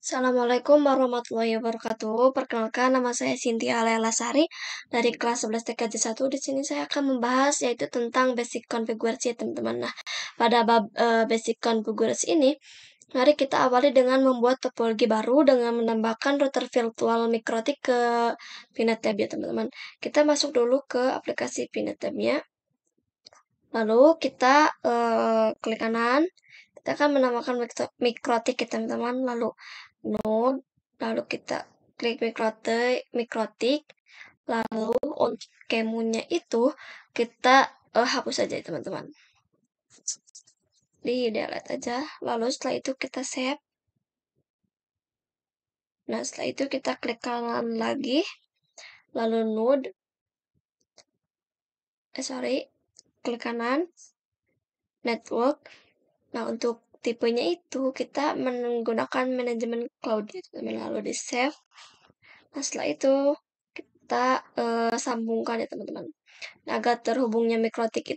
Assalamualaikum warahmatullahi wabarakatuh. Perkenalkan, nama saya Cynthia Lasari dari kelas 11 TKJ 1. Di sini saya akan membahas yaitu tentang basic konfigurasi ya teman-teman. Nah, pada bab basic konfigurasi ini, mari kita awali dengan membuat topologi baru dengan menambahkan router virtual mikrotik ke Pinetab ya teman-teman. Kita masuk dulu ke aplikasi Pinetab-nya. Lalu kita klik kanan. Kita akan menambahkan mikrotik ya teman-teman. Lalu node, lalu kita klik mikrotik, lalu untuk kemunya itu kita hapus saja ya teman-teman. Di delete aja, lalu setelah itu kita save. Nah, setelah itu kita klik kanan lagi, lalu node, klik kanan, network. Nah, untuk tipenya itu kita menggunakan manajemen cloud ya teman-teman, lalu di save. Nah, setelah itu kita sambungkan ya teman-teman. Nah, agar terhubungnya mikrotik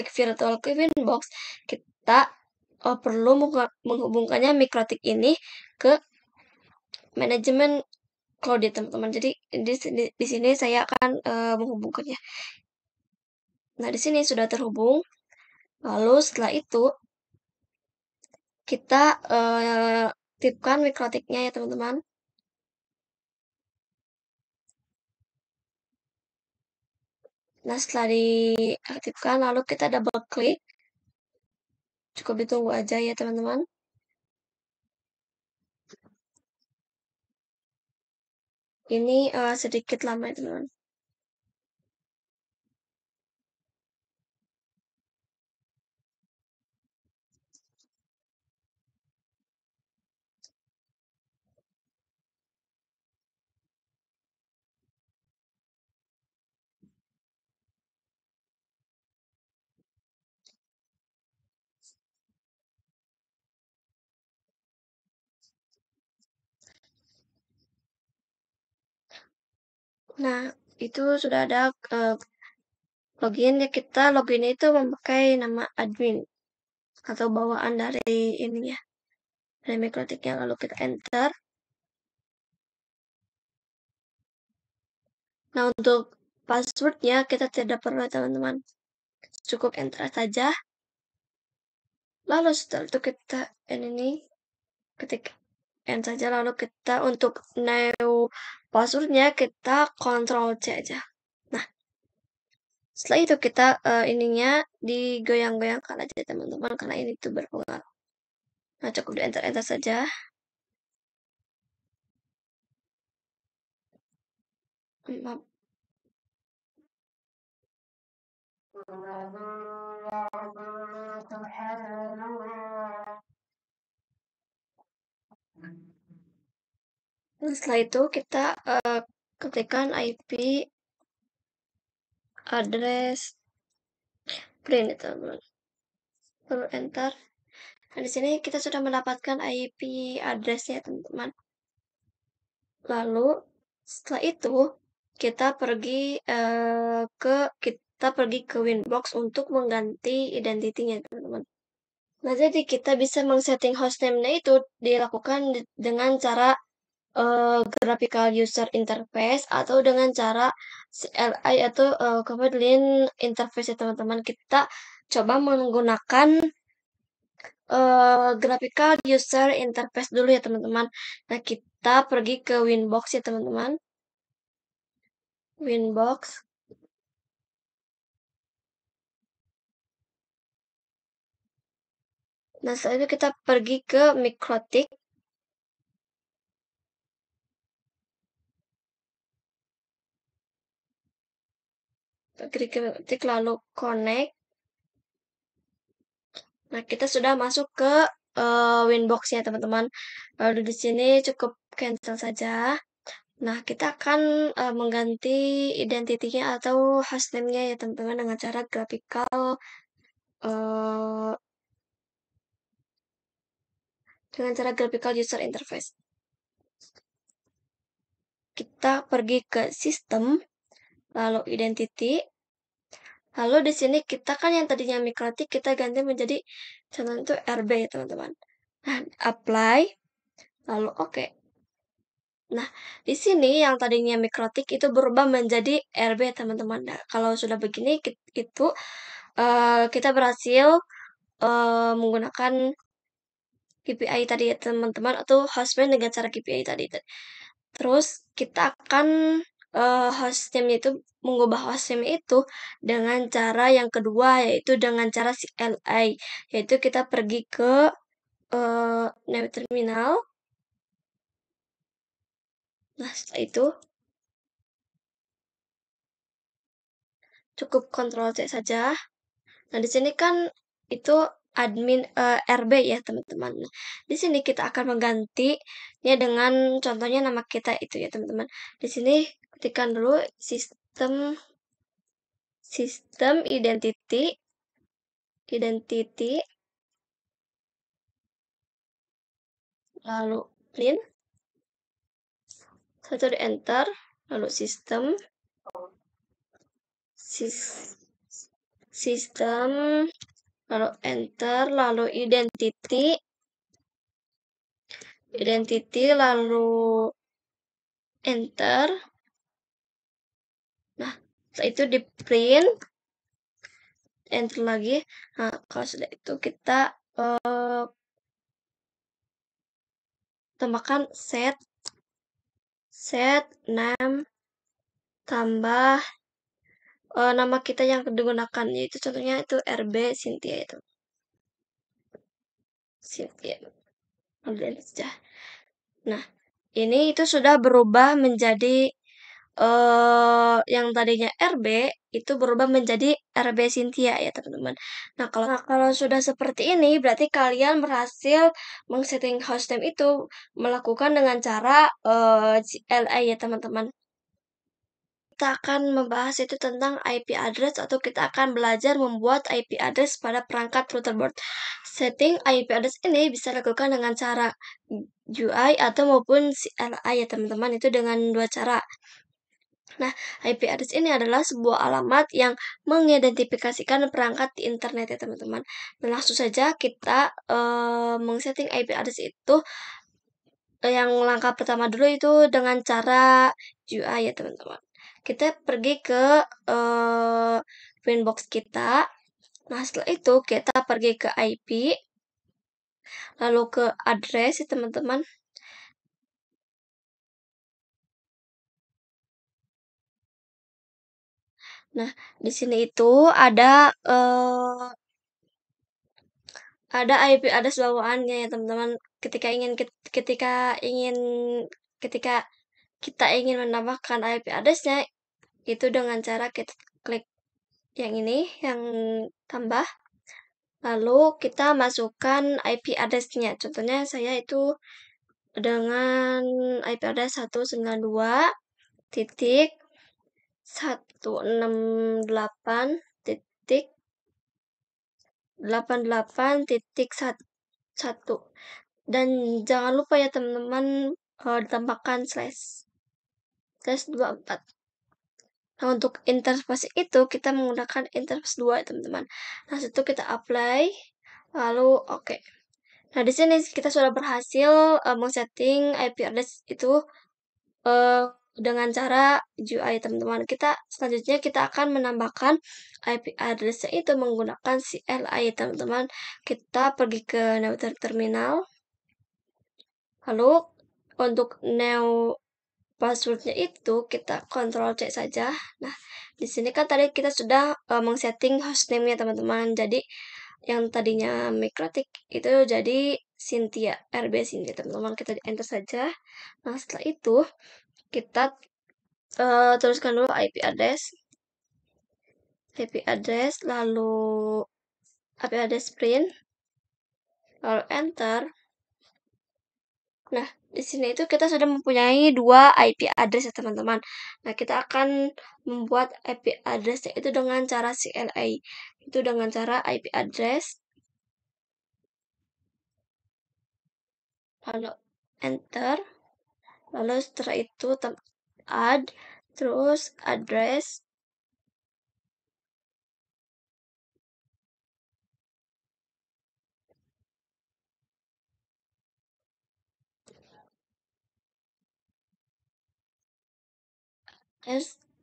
virtual ke Winbox, kita perlu menghubungkannya mikrotik ini ke manajemen cloud ya teman-teman. Jadi di sini saya akan menghubungkannya. Nah, di sini sudah terhubung. Lalu setelah itu kita tipkan mikrotiknya ya teman-teman. Nah, setelah diaktifkan, lalu kita double klik. Cukup ditunggu aja ya teman-teman. Ini sedikit lama ya teman-teman. Nah, itu sudah ada login ya. Kita login itu memakai nama admin atau bawaan dari ini ya, dari mikrotiknya. Lalu kita enter. Nah, untuk passwordnya kita tidak perlu teman-teman, cukup enter saja. Lalu setelah itu kita ini ketik enter saja. Lalu kita untuk new passwordnya kita Ctrl C aja. Nah, setelah itu kita ininya digoyang-goyangkan aja teman-teman, karena ini tuh berpengaruh. Nah, cukup di enter saja. Maaf. Nah, setelah itu kita ketikkan IP address print ya teman-teman. Lalu enter. Nah, di sini kita sudah mendapatkan IP address-nya teman-teman. Lalu setelah itu kita pergi ke Winbox untuk mengganti identitinya teman-teman. Nah, jadi kita bisa men-setting hostname-nya itu dilakukan dengan cara graphical user interface atau dengan cara CLI atau command line interface ya teman-teman. Kita coba menggunakan graphical user interface dulu ya teman-teman. Nah, kita pergi ke Winbox ya teman-teman. Winbox. Nah, setelah itu kita pergi ke mikrotik. Klik ke mikrotik lalu connect. Nah, kita sudah masuk ke Winbox ya teman-teman. Lalu di sini cukup cancel saja. Nah, kita akan mengganti identitinya atau hostname-nya ya teman-teman dengan cara graphical user interface. Kita pergi ke sistem, lalu identity. Lalu di sini kita kan yang tadinya mikrotik kita ganti menjadi contohnya itu RB ya teman-teman. Nah, apply. lalu oke. Nah, di sini yang tadinya mikrotik itu berubah menjadi RB, teman-teman. Nah, kalau sudah begini, itu kita berhasil menggunakan KPI tadi ya, teman-teman, atau hostman dengan cara KPI tadi. Terus kita akan hostname itu mengubah hostname itu dengan cara yang kedua, yaitu dengan cara CLI, yaitu kita pergi ke new terminal. Nah, setelah itu cukup Ctrl C saja. Nah, di sini kan itu admin RB ya, teman-teman. Nah, di sini kita akan menggantinya dengan contohnya nama kita itu ya, teman-teman. Di sini ketikkan dulu sistem identity, lalu print, satu di enter, lalu sistem, lalu enter, lalu identity, lalu enter. Nah, setelah itu di print, enter lagi. Nah, kalau sudah itu kita tambahkan set name tambah nama kita yang digunakan, yaitu contohnya itu RB Cynthia itu. Cynthia. Saja. Nah, ini itu sudah berubah menjadi yang tadinya RB itu berubah menjadi RB Cynthia ya, teman-teman. Nah, kalau sudah seperti ini, berarti kalian berhasil mengsetting hostname itu melakukan dengan cara CLI ya, teman-teman. Kita akan membahas itu tentang IP address, atau kita akan belajar membuat IP address pada perangkat router board. Setting IP address ini bisa dilakukan dengan cara GUI atau maupun CLI ya, teman-teman. Itu dengan dua cara. Nah, IP address ini adalah sebuah alamat yang mengidentifikasikan perangkat di internet ya, teman-teman. Dan langsung saja kita mengsetting IP address itu. Yang langkah pertama dulu itu dengan cara GUI ya, teman-teman. Kita pergi ke Winbox kita. Nah, setelah itu kita pergi ke IP, lalu ke address ya, teman-teman. Nah, di sini itu ada IP address bawaannya ya, teman-teman. Ketika ketika kita ingin menambahkan IP address-nya, itu dengan cara kita klik yang ini, yang tambah. Lalu kita masukkan IP address-nya. Contohnya saya itu dengan IP address 192 titik 168 titik 88.1. Dan jangan lupa ya, teman-teman, ditambahkan slash 24. Nah, untuk interface itu kita menggunakan interface 2 ya, teman-teman. Nah, situ kita apply, lalu oke. Nah, di sini kita sudah berhasil men-setting IP address itu dengan cara GUI, teman-teman. Selanjutnya kita akan menambahkan IP address itu menggunakan CLI, teman-teman. Kita pergi ke new terminal. Lalu untuk new passwordnya itu kita Ctrl C saja. Nah, di sini kan tadi kita sudah mengsetting hostname-nya, teman-teman. Jadi yang tadinya Mikrotik itu jadi Cynthia, RB Cynthia, teman-teman. Kita enter saja. Nah, setelah itu kita tuliskan dulu IP address, lalu IP address print, lalu enter. Nah, di sini itu kita sudah mempunyai dua IP address ya, teman-teman. Nah, kita akan membuat IP address itu dengan cara CLI. Itu dengan cara IP address, lalu enter. Lalu setelah itu add, terus address,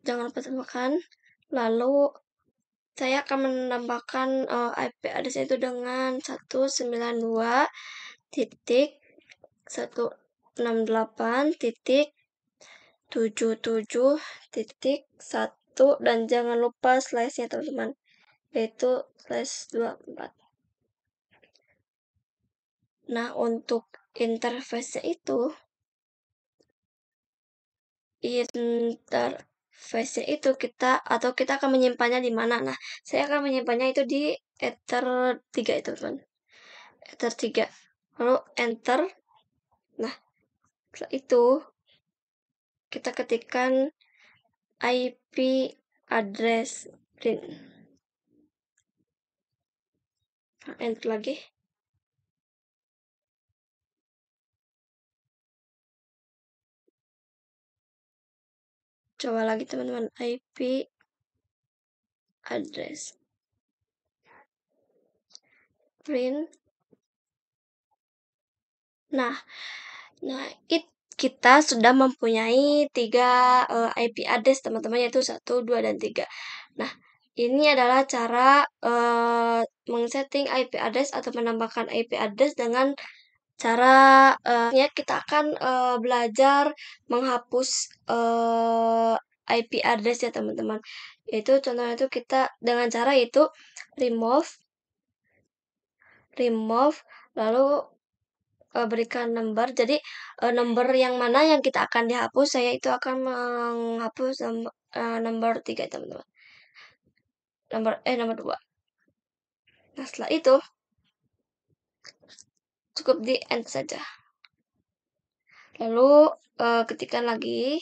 Jangan lupa tambahkan. Lalu saya akan menambahkan IP address itu dengan 192.168.77.1 dan jangan lupa slash-nya teman-teman, yaitu /24. Nah, untuk interface-nya itu kita akan menyimpannya di mana. Nah, saya akan menyimpannya itu di Ether 3 itu teman. Ether 3. Lalu enter. Nah, setelah itu kita ketikkan IP address print. Nah, enter lagi. Coba lagi teman-teman, IP address print. Nah, kita sudah mempunyai 3 IP address teman-teman, yaitu 1, 2, dan 3. Nah, ini adalah cara mengsetting IP address atau menambahkan IP address dengan cara kita akan belajar menghapus IP address ya teman-teman. Itu contohnya itu kita dengan cara itu remove lalu berikan number. Jadi number yang mana yang kita akan dihapus, saya itu akan menghapus number 3 teman-teman. Nomor 2. Nah, setelah itu cukup di end saja. Lalu ketikkan lagi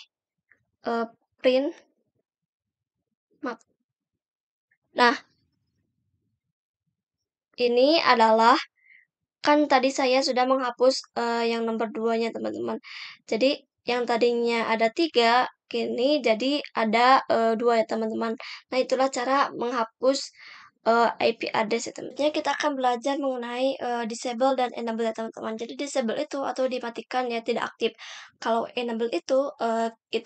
print map. Nah, ini adalah kan tadi saya sudah menghapus yang nomor 2-nya teman-teman. Jadi yang tadinya ada 3, kini jadi ada 2 ya teman-teman. Nah, itulah cara menghapus IP address ya teman-teman. Kita akan belajar mengenai disable dan enable ya teman-teman. Jadi disable itu atau dimatikan ya, tidak aktif. Kalau enable itu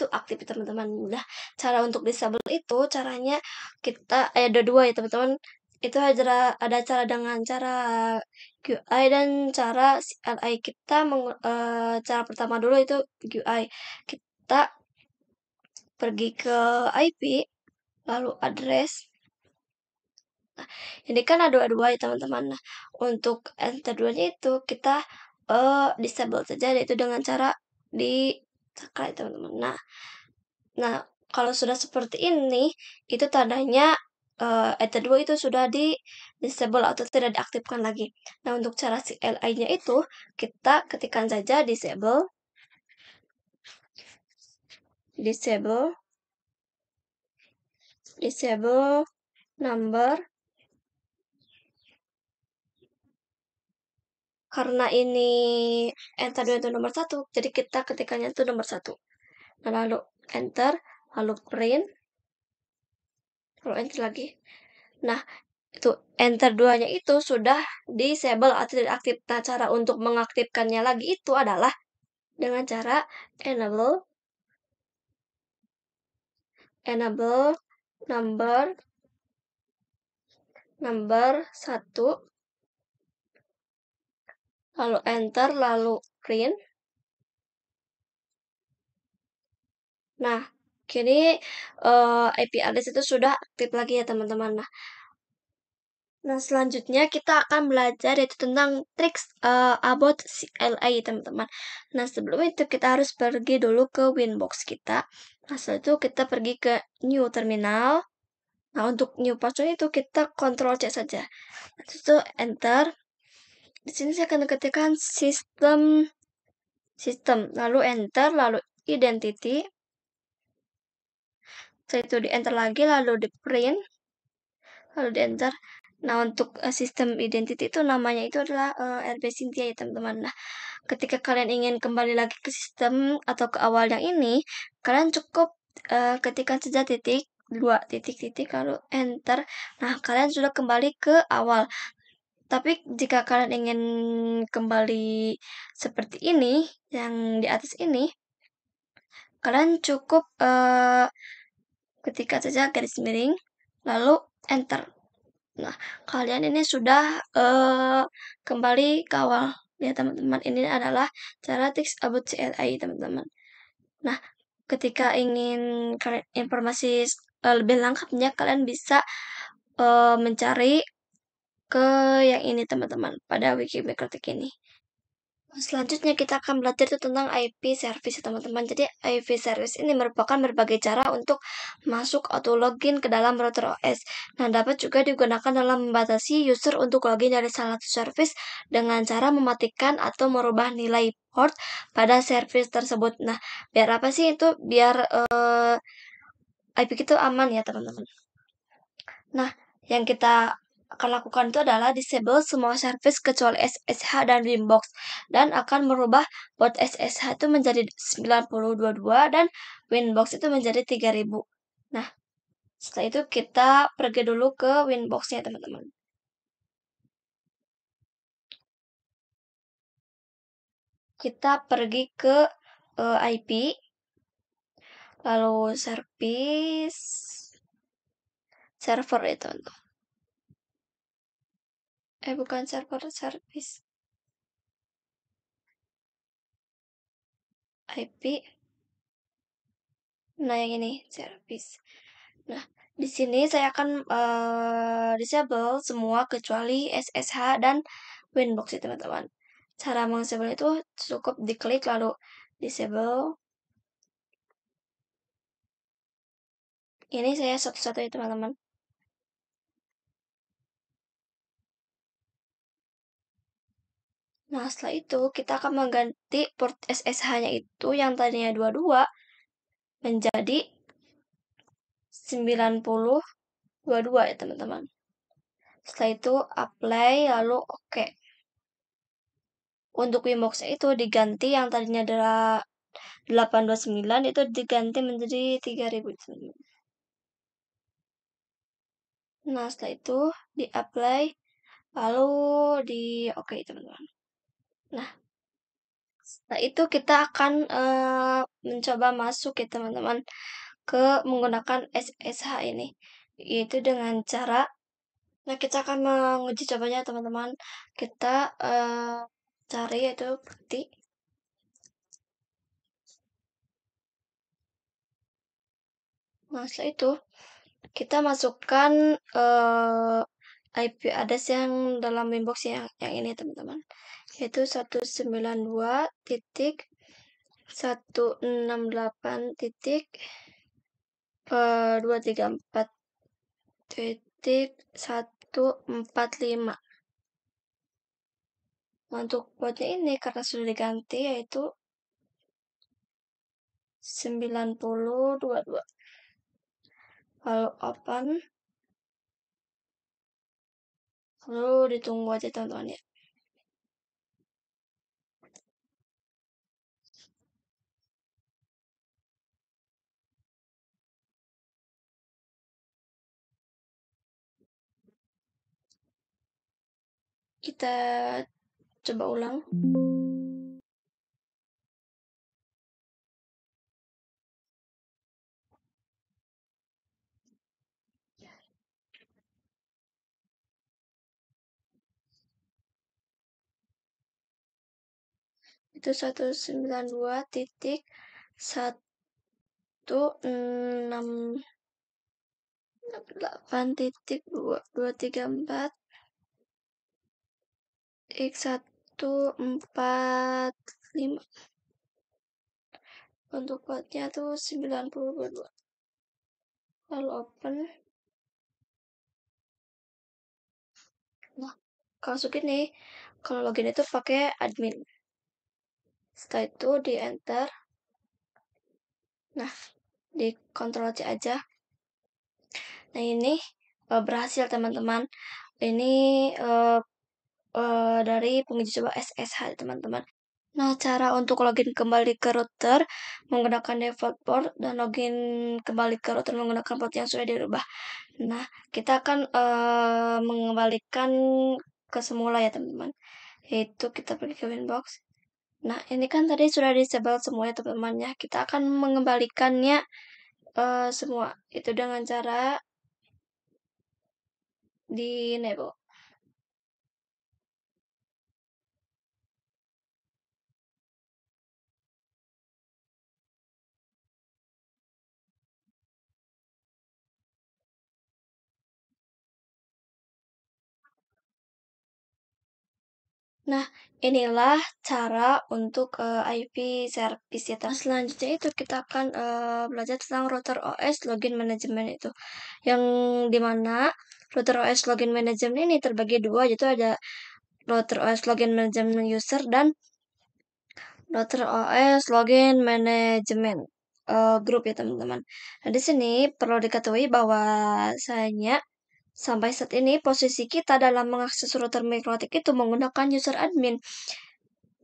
aktif ya teman-teman. Nah, cara untuk disable itu caranya kita ada 2 ya teman-teman. Itu ada cara dengan cara QI dan cara CLI. Cara pertama dulu itu QI. Kita pergi ke IP lalu address. Nah, ini kan ada dua ya teman-teman. Nah, untuk enter 2-nya itu kita disable saja, yaitu dengan cara di sakai teman-teman. Nah, kalau sudah seperti ini, itu tandanya enter 2 itu sudah di disable atau tidak diaktifkan lagi. Nah, untuk cara CLI-nya itu kita ketikkan saja disable number. Karena ini enter 2 itu nomor 1, jadi kita ketikannya itu nomor 1. Nah, lalu enter, lalu print, lalu enter lagi. Nah, itu enter 2-nya itu sudah disable atau tidak aktif. Nah, cara untuk mengaktifkannya lagi itu adalah dengan cara enable number 1, lalu enter, lalu print. Nah, kini IP address itu sudah aktif lagi ya teman-teman. Nah, selanjutnya kita akan belajar yaitu tentang tricks about CLI teman-teman. Nah, sebelum itu kita harus pergi dulu ke Winbox kita. Nah, setelah itu kita pergi ke New Terminal. Nah, untuk New Password itu kita Ctrl C saja. Nah, itu enter. Di sini saya akan ketikkan sistem, lalu enter, lalu identity. Setelah itu di enter lagi, lalu di print, lalu di enter. Nah, untuk sistem identity itu namanya itu adalah RB Cynthia ya teman-teman. Nah, ketika kalian ingin kembali lagi ke sistem atau ke awal yang ini, kalian cukup ketikkan saja titik, 2 titik, lalu enter. Nah, kalian sudah kembali ke awal. Tapi jika kalian ingin kembali seperti ini, yang di atas ini, kalian cukup ketika saja garis miring, lalu enter. Nah, kalian ini sudah kembali ke awal. Ya teman-teman, ini adalah cara tips about CLI teman-teman. Nah, ketika ingin kalian informasi lebih lengkapnya, kalian bisa mencari ke yang ini teman-teman, pada wiki Mikrotik ini. Selanjutnya kita akan belajar itu tentang IP service teman-teman. Jadi IP service ini merupakan berbagai cara untuk masuk atau login ke dalam router OS. Nah, dapat juga digunakan dalam membatasi user untuk login dari salah satu service dengan cara mematikan atau merubah nilai port pada service tersebut. Nah, biar apa sih itu? Biar IP itu aman ya teman-teman. Nah, yang kita akan lakukan itu adalah disable semua service kecuali SSH dan Winbox dan akan merubah port SSH itu menjadi 9022 dan Winbox itu menjadi 3000. Nah, setelah itu kita pergi dulu ke Winbox-nya teman-teman. Kita pergi ke IP, lalu service, server itu. Bukan server, service. IP. Nah, yang ini service. Nah, di sini saya akan disable semua kecuali SSH dan Winbox ya teman-teman. Cara mengisable itu cukup diklik lalu disable. Ini saya satu-satu ya teman-teman. Nah, setelah itu kita akan mengganti port SSH-nya itu yang tadinya 22 menjadi 9022 ya teman-teman. Setelah itu apply lalu oke. Untuk Winbox itu diganti yang tadinya adalah 829 itu diganti menjadi 3000. Nah, setelah itu di-apply, lalu di-oke teman-teman. Nah, setelah itu kita akan mencoba masuk ya teman-teman ke menggunakan SSH ini. Yaitu dengan cara, nah kita akan menguji cobanya teman-teman. Kita cari yaitu bukti. Nah, setelah itu kita masukkan IP address yang dalam inbox yang ini teman-teman, yaitu 192.168.234.145. Untuk portnya ini karena sudah diganti yaitu 9022. Lalu open, lalu ditunggu aja teman-teman ya. Kita coba ulang. Itu 192.168.234 X145. Untuk portnya tuh 9022. Lalu open. Nah, kalau segini, kalau login itu pakai admin. Setelah itu di enter. Nah, di Ctrl C aja. Nah, ini berhasil teman-teman. Ini dari penguji coba SSH teman-teman. Nah, cara untuk login kembali ke router menggunakan default port dan login kembali ke router menggunakan port yang sudah dirubah. Nah, kita akan mengembalikan ke semula ya teman-teman. Yaitu kita pergi ke Winbox. Nah, ini kan tadi sudah disebut semuanya teman-teman ya. Kita akan mengembalikannya semua itu dengan cara di enable. Nah, inilah cara untuk IP service ya. Selanjutnya itu kita akan belajar tentang router OS login management itu. Yang dimana router OS login management ini terbagi dua, yaitu ada router OS login management user dan router OS login management group ya teman-teman. Nah, di sini perlu diketahui bahwasanya sampai saat ini posisi kita dalam mengakses router mikrotik itu menggunakan user admin.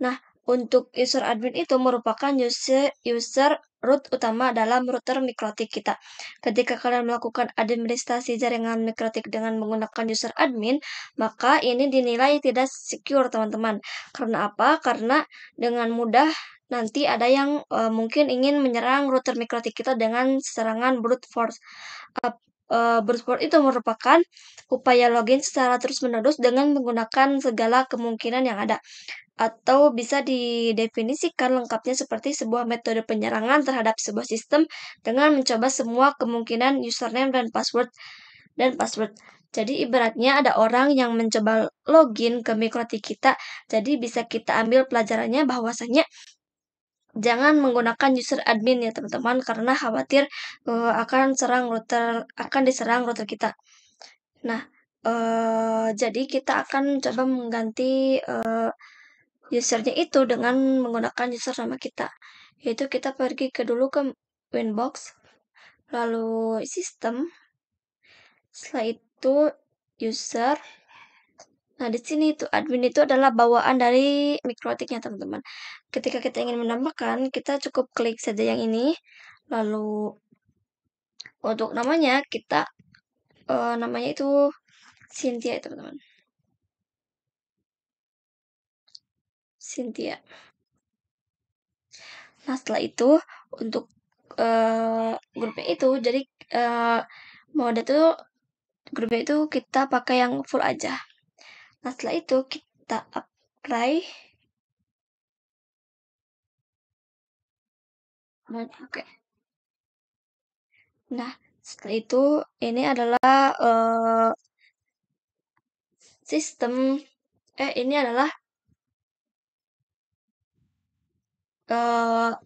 Nah, untuk user admin itu merupakan user root utama dalam router mikrotik kita. Ketika kalian melakukan administrasi jaringan mikrotik dengan menggunakan user admin, maka ini dinilai tidak secure, teman-teman. Karena apa? Karena dengan mudah nanti ada yang mungkin ingin menyerang router mikrotik kita dengan serangan brute force. Brute force itu merupakan upaya login secara terus-menerus dengan menggunakan segala kemungkinan yang ada, atau bisa didefinisikan lengkapnya seperti sebuah metode penyerangan terhadap sebuah sistem dengan mencoba semua kemungkinan username dan password. Jadi ibaratnya ada orang yang mencoba login ke mikrotik kita. Jadi bisa kita ambil pelajarannya bahwasanya jangan menggunakan user admin ya teman-teman, karena khawatir akan diserang router kita. Nah, jadi kita akan coba mengganti usernya itu dengan menggunakan user nama kita. Yaitu kita pergi dulu ke Winbox, lalu sistem, setelah itu user. Nah, di sini itu admin itu adalah bawaan dari mikrotiknya teman-teman. Ketika kita ingin menambahkan, kita cukup klik saja yang ini. Lalu untuk namanya kita namanya itu Cynthia ya teman-teman. Cynthia. Nah, setelah itu untuk grupnya itu, jadi mode itu grupnya itu kita pakai yang full aja. Nah, setelah itu kita apply. Oke. Nah, setelah itu ini adalah sistem ini adalah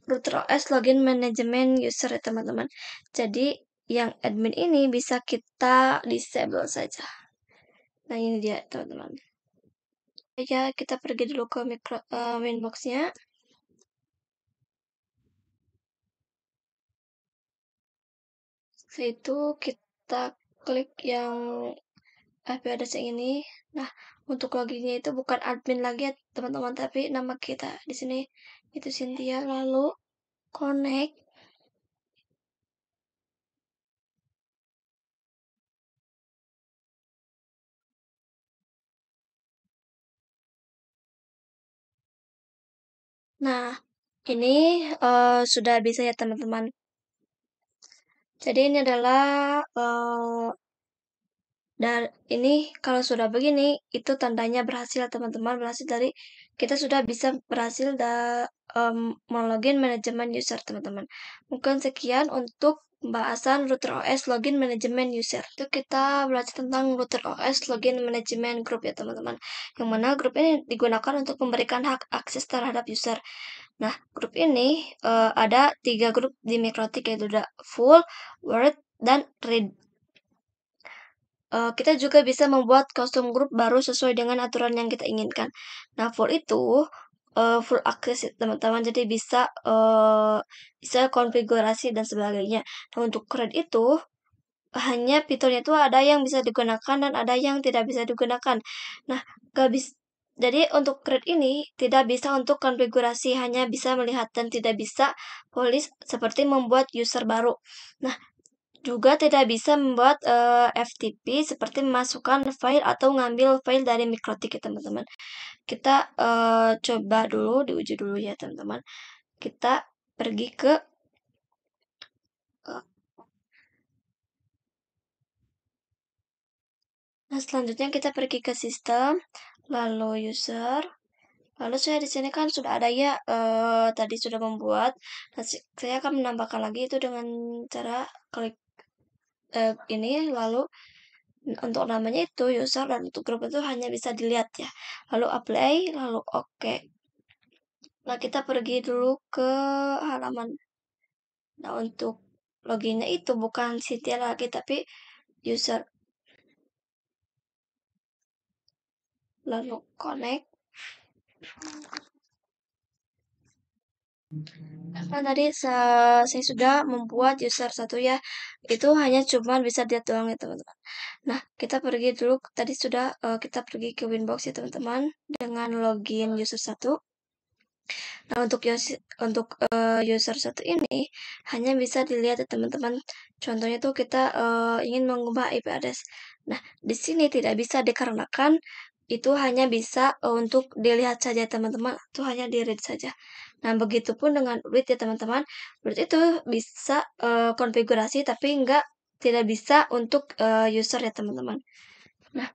router OS login management user ya teman-teman. Jadi yang admin ini bisa kita disable saja. Nah, ini dia teman-teman. Ya, kita pergi dulu ke Winbox-nya. Setelah itu kita klik yang IP address yang ini. Nah, untuk loginnya itu bukan admin lagi ya teman-teman, tapi nama kita di sini itu Cynthia, lalu connect. Nah, ini sudah bisa ya teman-teman. Jadi ini adalah dan ini kalau sudah begini itu tandanya berhasil teman-teman, berhasil dari kita sudah bisa berhasil melogin manajemen user teman-teman. Mungkin sekian untuk pembahasan router OS login manajemen user. Itu kita belajar tentang router OS login manajemen group ya teman-teman. Yang mana grup ini digunakan untuk memberikan hak akses terhadap user. Nah, grup ini ada 3 grup di Mikrotik, yaitu ada full, word, dan read. Kita juga bisa membuat custom group baru sesuai dengan aturan yang kita inginkan. Nah, full itu full access ya, teman-teman. Jadi bisa konfigurasi dan sebagainya. Nah, untuk create itu hanya fiturnya itu ada yang bisa digunakan dan ada yang tidak bisa digunakan. Nah, gak bisa. Jadi untuk create ini tidak bisa untuk konfigurasi, hanya bisa melihat dan tidak bisa polish seperti membuat user baru. Nah, Juga tidak bisa membuat FTP seperti memasukkan file atau ngambil file dari MikroTik ya teman-teman. Kita coba dulu, diuji dulu ya teman-teman. Kita pergi ke nah, selanjutnya kita pergi ke sistem, lalu user. Lalu saya di sini kan sudah ada ya, tadi sudah membuat. Nah, saya akan menambahkan lagi itu dengan cara klik ini, lalu untuk namanya itu user dan untuk grup itu hanya bisa dilihat ya. Lalu apply, lalu oke. Nah, kita pergi dulu ke halaman. Nah, untuk loginnya itu bukan Cynthia lagi, tapi user. Lalu connect. Nah, tadi saya sudah membuat user satu ya. Itu hanya cuman bisa dilihat doang ya teman-teman. Nah, kita pergi dulu. Tadi sudah kita pergi ke Winbox ya teman-teman. Dengan login user satu. Nah, user satu ini hanya bisa dilihat ya teman-teman. Contohnya tuh kita ingin mengubah IP address. Nah, di sini tidak bisa dikarenakan itu hanya bisa untuk dilihat saja teman-teman. Itu hanya di read saja. Nah, begitupun dengan root ya teman-teman. Root itu bisa konfigurasi tapi tidak bisa untuk user ya teman-teman. Nah,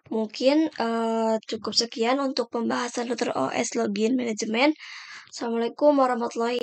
mungkin cukup sekian untuk pembahasan router OS login manajemen. Assalamualaikum warahmatullahi